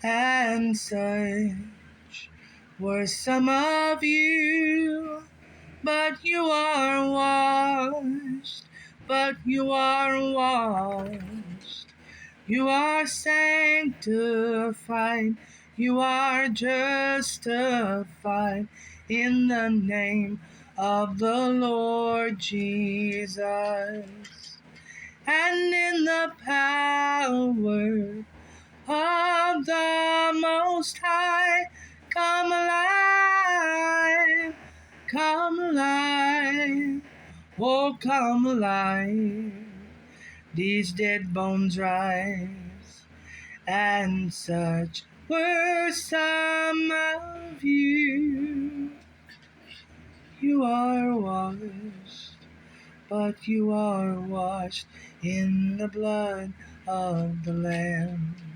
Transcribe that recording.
And such were some of you, but you are washed, you are sanctified, you are justified in the name of the Lord Jesus, and in the power of the Most High. Come alive, come alive, oh come alive. These dead bones rise, and such were some of you. You are washed, but you are washed in the blood of the Lamb.